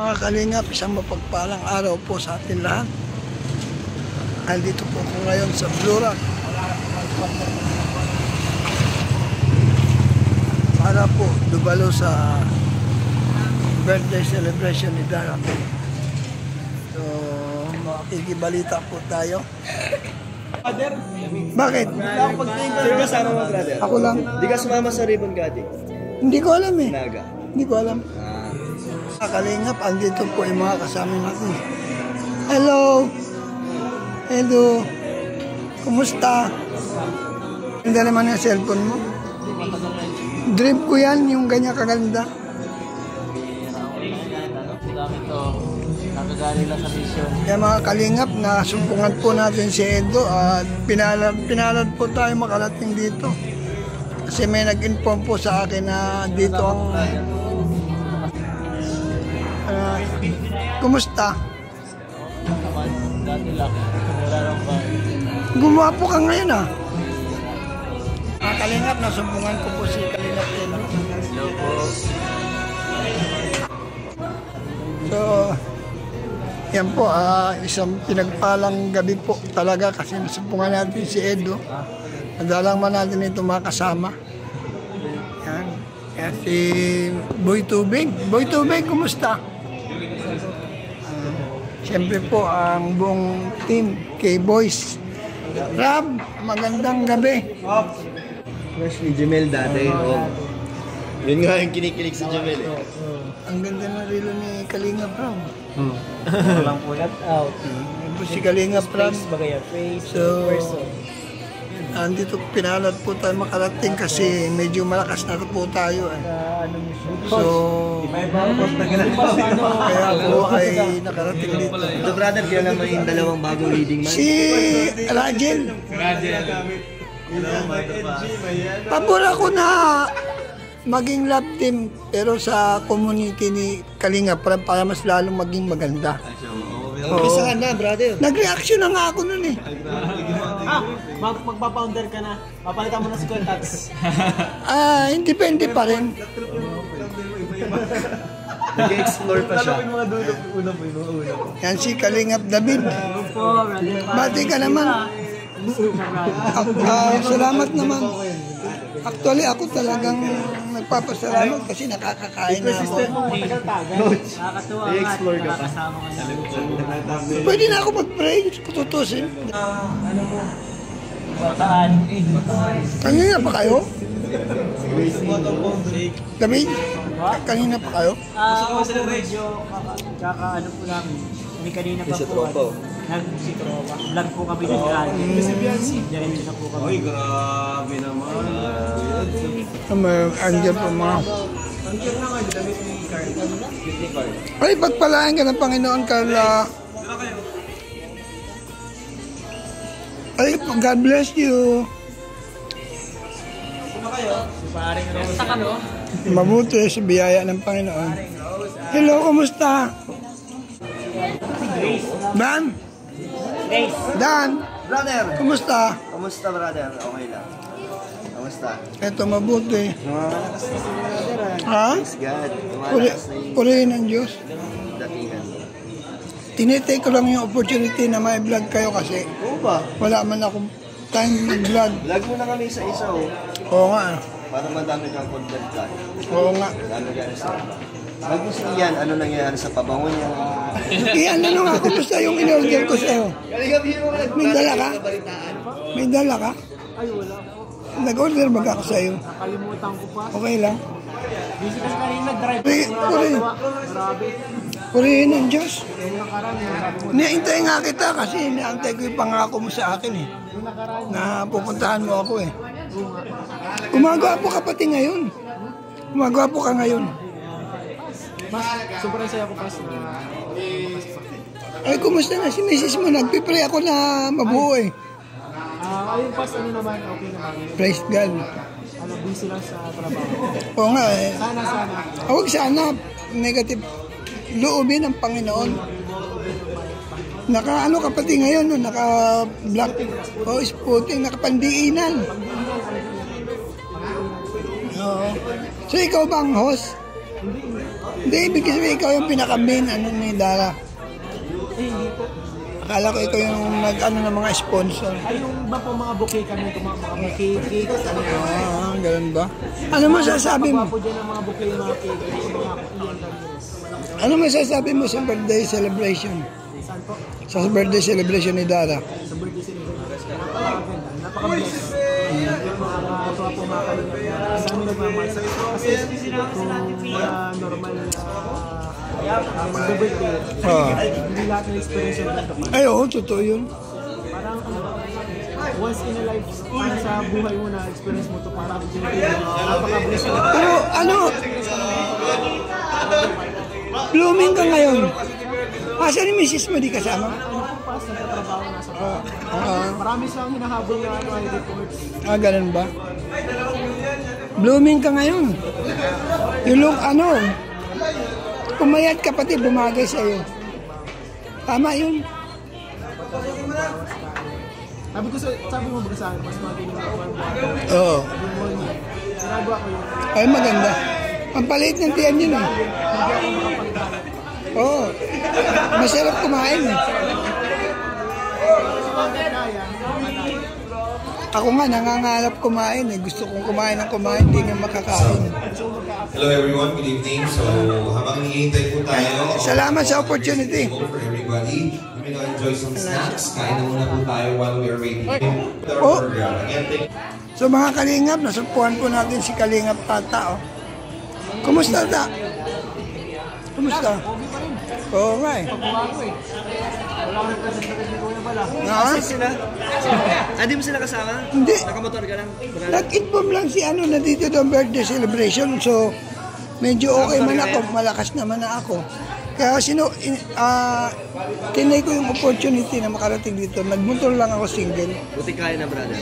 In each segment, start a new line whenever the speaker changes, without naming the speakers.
Mga kalingap, isang mapagpalang araw po sa atin lahat. Andito po ako ngayon sa Blue Rock para po dubalo sa birthday celebration ni Dara. So, makikibalita po tayo.
Brother?
Bakit?
Sino kasama mo, brother?
Ako lang.
Di ka sumama sa ribbon cutting?
Hindi ko alam eh.
Naga.
Hindi ko alam. Kalingap, andito po yung mga kasama natin. Hello! Hello! Kumusta? Ganda naman yung cellphone mo. Dream ko yan, yung ganyan kaganda. Kaya mga kalingap, nasumpungan po natin si Edo at pinalad po tayo makarating dito. Kasi may nag-inform po sa akin na dito ang... kumusta? Gumawa po ka ngayon ah. Mga kalingap, nasumpungan ko po si Kalingap Edo.
Hello po.
So, yan po, isang pinagpalang gabi po talaga kasi nasumpungan natin si Edo. Nadalang man natin ito mga kasama. Yan. Kaya si Boy Tubig. Boy Tubig, kumusta? Siyempre po ang buong team, K-Boys. Rab, magandang gabi.
Freshly Jamel dati. Yun nga yung kinikilig sa Jamel eh.
Ang ganda na rilo ni Kalingap Rab.
Walang pulat out.
Si Kalingap Rab.
Bagay face,
So,
person.
andito pinalad po tayo makarating kasi medyo malakas na po tayo.
Ano mo siya?
So, kaya po ay nakarating dito.
Ito brother, kaya naman yung dalawang bagong leading man.
Si Rajel. Pabor ako na maging love team pero sa community ni Kalingap para mas lalong maging maganda.
Umpisa ka na brother.
Nag-reaction na nga ako nun eh.
Magpa-founder ka na. Papalitan mo na si Quentats.
Depende pa rin.
Nag-explore pa siya.
Yan si Kalingap David. Bati ka naman. Salamat naman. Actually, ako talagang nagpapasalamat kasi nakakakain na ako.
I-explore ka pa.
Pwede na ako mag-pray. Kututusin. Kanina pa kayo? David? Kanina pa kayo?
Medyo kaka-ano po namin. May kanina pa po. Nag-sitropa. Vlog po kami ng Grande. Diyan na po kami.
Ay, grabe naman.
Andiyan po mga... Ay, pagpalain ka ng Panginoon, Carla. Ay, God bless you. Mabuti sa biyaya ng Panginoon. Hello, kumusta? Dan? Dan?
Brother!
Kumusta?
Kamusta brother? Okay lang. Kamusta?
Eto, mabuti.
Namamalakas na si brother ah.
Ha?
Praise God. Namamalakas na yung
Purihin ng Diyos.
datingan.
Tinitake ko lang yung opportunity na may vlog kayo kasi
Oo ba?
wala man akong time mag-vlog.
Vlog mo na kami isa-isa oh.
Oo nga.
Para madami kang content ka.
Oo nga.
Dami ka sa... Vlog mo siya yan. Ano nangyayari sa pabango niya?
Iyan, ano nga, kumusta yung in-order ko sa'yo?
Galing hero ka.
May dala ka? May dala ka?
Ay, wala po.
Nag-order ba ako sa'yo?
Nakalimutan ko pa.
Okay lang.
Busy kasi kanina nag-drive. Grabe.
Purihin ng Diyos.
Yung nakaraan, sabi mo.
Niintay nga kita kasi niantay ko yung pangako mo sa akin eh.
Yung nakaraan,
Na pupuntahan mo ako eh. Gumagawa po ka pati ngayon. Gumagawa po ka ngayon.
mas sobrang saya ko pas na
Ay, kumusta na si Mrs. mo? Nagpipray ako na mabuo eh.
ayun pas ano naman, okay naman.
Praise God.
Ano, busy lang sa trabaho.
Oo nga eh.
Sana.
Huwag sana negative loobin ng Panginoon. Naka ano ka pati ngayon, no? Naka black o spooting, nakapandiinan. Oo. So ikaw ba ang host? Hindi, ibig sabihin ikaw yung pinaka-main ni Dara.
Hindi po.
Akala ko ikaw yung nag-ano ng mga sponsor.
Ay, yung iba po mga bouquet kami, mga cake, ano yan.
Ganun ba? Ano masasabi mo?
Pagpapa po dyan ang mga bouquet, mga cake, yung mga Ian Ramirez.
Ano masasabi mo sa birthday celebration?
Saan po?
Sa birthday celebration ni Dara?
Sa birthday celebration. Napakaganda, napaka-bless. Nakakatuwa po mga kalingap. Sa amin nagmamahal. Kasi kung normal mag-birthday, hindi lahat ng experience yung ganito.
Ay, oo, totoo yun.
Parang once in a life, para sa buhay mo na experience mo to, parang napaka-bless.
Pero ano, blooming ka ngayon. Asa ni Mrs. mo di kasama?
Ano po pas, nagtatrabaho na sa marami siyang hinahabol na reports.
Ganun ba? Blooming ka ngayon. You look, pumayat ka pati, bumagay sa'yo. Tama yun.
Sabi mo ba sa akin, mas magaling na ako.
Oo.
Ginagawa ko yun.
Ay, maganda. Ang palit ng tiyan yun eh.
Hindi ako makapagpalit.
Oo. Masarap kumain eh. Ako nga, nangangarap kumain eh. Gusto kong kumain ng kumain, hindi nga makakain.
Hello everyone, good evening. So, habang hinihintay po tayo,
Salamat sa opportunity.
for everybody, you may enjoy some snacks. Kain na muna po tayo while we are waiting for our
Oh.
program. Again, thank
So mga kalingap, nasumpuan po natin si Kalingap Tata. Oh. Kumusta, Ta? Kumusta? Oo nga eh.
Wala ko nagkasasakit ni Kuya Bala.
Ha?
Hindi mo sila kasama?
Hindi.
Nakamotor ka lang?
Nag-inform lang si na dito daw birthday celebration. So, medyo okay man ako. Malakas naman na ako. Kaya tinay ko yung opportunity na makarating dito. Nagmotor lang ako single.
Buti kaya na, brother.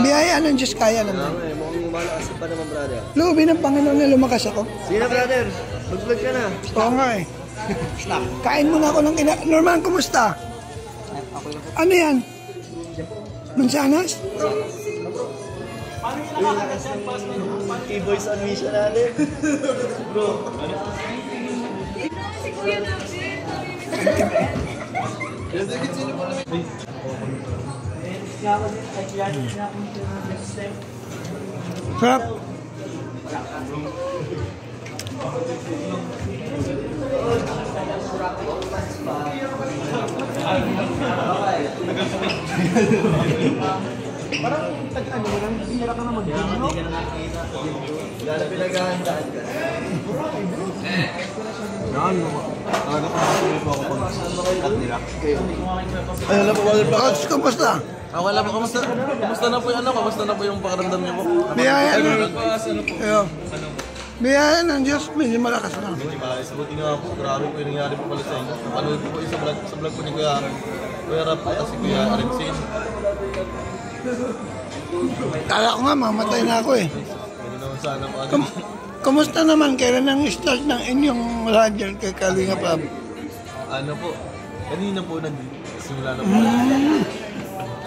Biyaya ng Diyos, kaya naman.
Mukhang malakas pa naman, brother.
Loobin ng Panginoon na lumakas ako.
Sige na, brother. Mag-vlog ka na.
Oo nga eh. Kain muna ako ng Norman, kumusta? Ano yan? Mansanas?
K-Boys on mission natin. Bro.
Sarap.
Parang tag-ano mo lang, hinira ka na mag-gym, no?
Gano'n pinaghahandaan ka.
Ayun na po, Walter.
Coach, kumusta?
Okay lang po. Kamusta na po yung Kamusta na po yung pakiramdam niyo po?
Biyaya ng Biyaya ng Diyos, medyo malakas na.
Sabuti nga po, grabe po yung nangyari po pala sa inyo. Napanood po sa vlog po ni Kuya Rap at si Kuya Arinsin.
Kala ko nga, mamatay na ako eh.
Hindi naman sana po.
Kumusta naman? Kailan ang start ng inyong radyo kay Kalinga Prab?
Ano po, kanina po nagsimula na po.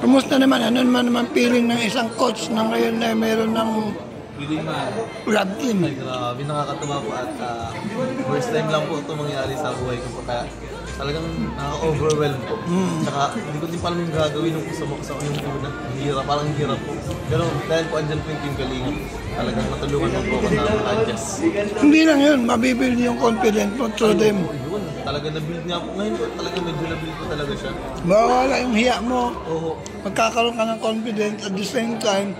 Kumusta naman? Ano naman feeling ng isang coach na ngayon na mayroon ng
Feeling na,
lab team?
ay grabe, nakakatawa po at first time lang po ito mangyari sa buhay ko po. Kaya talagang nakaka-overwhelm po. Saka hindi ko din pa alam yung gagawin nung sa yung una. Parang hirap po. Pero dahil po andyan po yung Team Kalinga, talagang matulungan mo po ako na adjust.
Hindi lang yun, mabibuild yung confidence mo through them.
Yun, talaga na-build niya po. Ngayon po, talaga medyo na-build po talaga siya.
Mawawala yung hiya mo,
Oo.
magkakaroon ka ng confidence at the same time,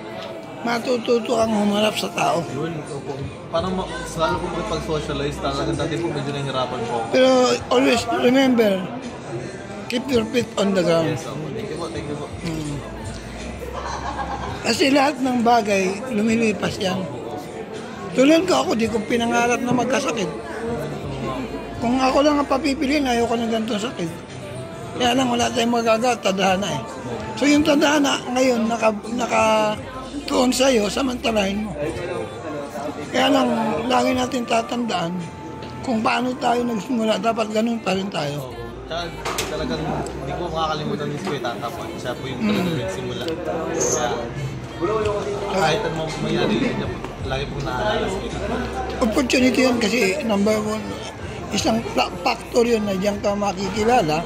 matututo kang humarap sa tao.
Yun, opo. Parang lalo po pag-socialize, talagang dati po medyo nahihirapan po.
Pero always remember, keep your feet on the ground.
Yes, opo. Thank you po, thank you po.
Kasi lahat ng bagay, lumilipas yan. Tulad ko ako, di ko pinangarap na magkasakit. Kung ako lang ang papipiliin, ayoko ng ganitong sakit. Kaya lang, wala tayong magagawa, tadhana eh. So yung tadhana, ngayon, nakatuon sa'yo, samantalahin mo. Kaya lang, lagi natin tatandaan, kung paano tayo nagsimula, dapat ganun pa rin tayo.
Tsaka talagang hindi ko makakalimutan yung si Kuya Tata po. Siya po yung talagang nagsimula. Kaya kahit ano mangyari, lagi pong naalala sa Kuya Tata.
Opportunity yun kasi number one, isang factor yun na diyan ka makikilala.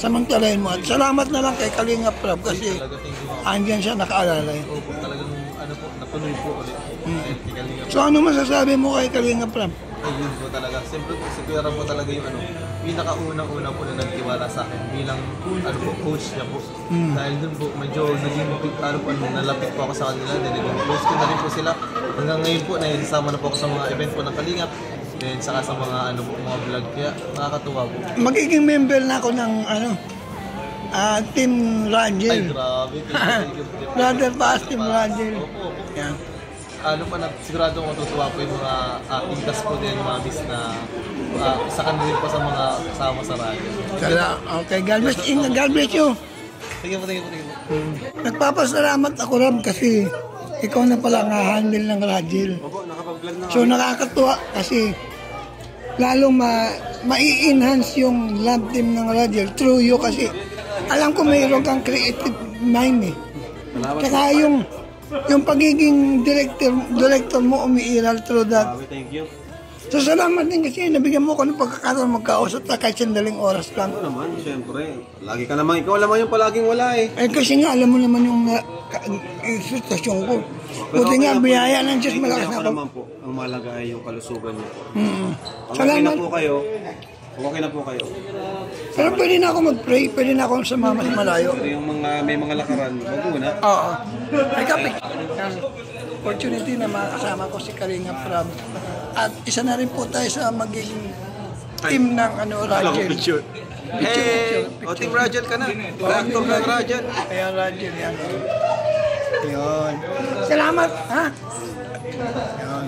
Samantalahin mo. At salamat na lang kay Kalinga Prab kasi
Talaga, thank you.
andyan siya nakaalalay.
Opo, talagang ano po, natuloy po ulit. Dahil kay Kalinga.
So ano masasabi mo kay Kalinga Prab?
Ayun po talaga. Siyempre po, si Kuya Ram po talaga yung pinakaunang-una po na nagtiwala sa akin bilang coach niya po. Dahil dun po, medyo naging nalapit po ako sa kanila. Then naging close ko na rin po sila. Hanggang ngayon po, naisama na po ako sa mga event po ng Kalingap. Then saka sa mga mga vlog. Kaya nakakatuwa po.
Magiging member na ako ng Team
Ay,
Rangel.
grabe. Thank you.
Brother Paas, Team Rangel.
Opo, opo.
Yan.
Sigurado matutuwa po yung mga intas po din, mga miss na isa ka na rin po sa mga kasama sa radyo.
Okay, God bless you. God bless you.
Sige po.
Nagpapasalamat ako, Ram, kasi ikaw na pala ang handle ng Rangel. So nakakatuwa kasi lalong mai-enhance yung love team ng Rangel through you kasi alam ko mayroon kang creative mind eh. Kaya yung pagiging director mo umiiral through that.
Thank you.
So salamat din kasi nabigyan mo ko ng pagkakataon magkausap na kahit sandaling oras lang.
Ito naman, siyempre. Lagi ka naman, ikaw naman yung palaging wala eh.
Eh kasi nga alam mo naman yung sitwasyon ko. Buti nga biyaya ng Diyos malakas na
Ako
ako.
naman po, ang mahalaga ay yung kalusugan niyo. Kung okay
Salamat.
na po kayo, kung okay na po kayo.
Pero pwede na ako mag-pray, pwede na ako sumama sa malayo.
Pero yung may mga lakaran, wag muna.
Oo. May kapit. Opportunity na makakasama ko si Kalinga Prab. At isa na rin po tayo sa magiging team ng Rangel.
Hey! O, Team Rajel ka na. Reactor ng Rajel.
Kaya Rangel yan. Yun. Salamat, ha? Yun.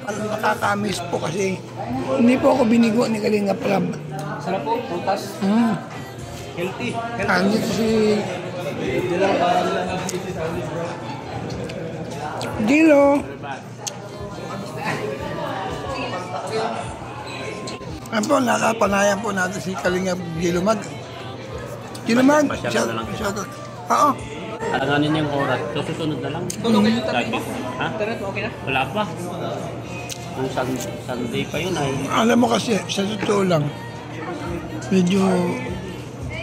Nakakamiss po kasi hindi po ako binigo ni Kalinga Prab.
Sarap po, prutas. Healthy.
Andito si Gilo. Ano po, nakapanayan po natin si Kalinga Gilumag. Gilumag, shout out. Oo.
Alanganin yung oras. So, susunod na lang. Lagi. Ha? Okay na? Wala pa. Kung Sunday pa yun ay...
Alam mo kasi, sa totoo lang, medyo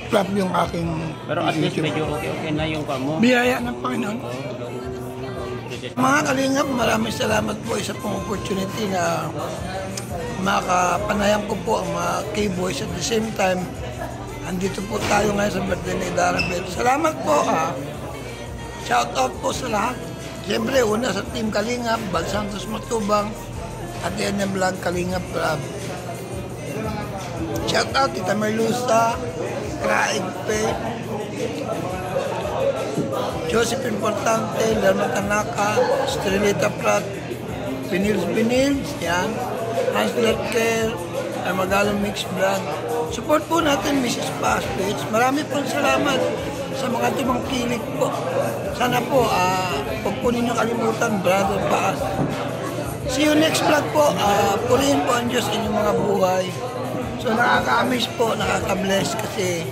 flop yung aking
Pero at least medyo okay na yung kamo.
biyaya ng Panginoon. Mga Kalingap, maraming salamat po isa pong opportunity na makapanayam ko po ang mga K-Boys at the same time andito po tayo ngayon sa birthday ni Darabel. Salamat po shout out po sa lahat. Siyempre una sa Team Kalingap, Bal Santos Matubang at DNM Vlog Kalingap Prab. Shout out Tita Merlusa, Craig Pe, Joseph Importante, Lerma Tanaka, Estrelita Prat, Binils, yan, Hans Lerker, Magalang Mix Vlog. Support po natin Mrs. Paas Page. Marami pong salamat sa mga tumangkilik po. Sana po, huwag po ninyo kalimutan, Brother Paas. See you next vlog po. Purihin po ang Diyos inyong mga buhay. So nakaka-amaze po, nakaka-bless kasi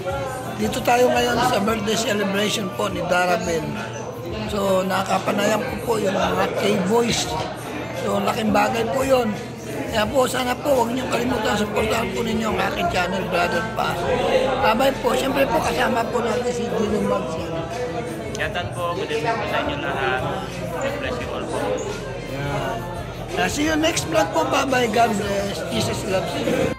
dito tayo ngayon sa birthday celebration po ni Darabel. So nakakapanayam ko po yung mga K-Boys. So laking bagay po yun. Kaya po sana po huwag niyong kalimutan supportahan po ninyo ang aking channel, Brother Paas. Babay po, siyempre po kasama po natin si Gino Mags.
Yatan po, good evening po sa inyo lahat. God bless you all po.
See you next vlog po. Bye-bye. God bless. Jesus loves you.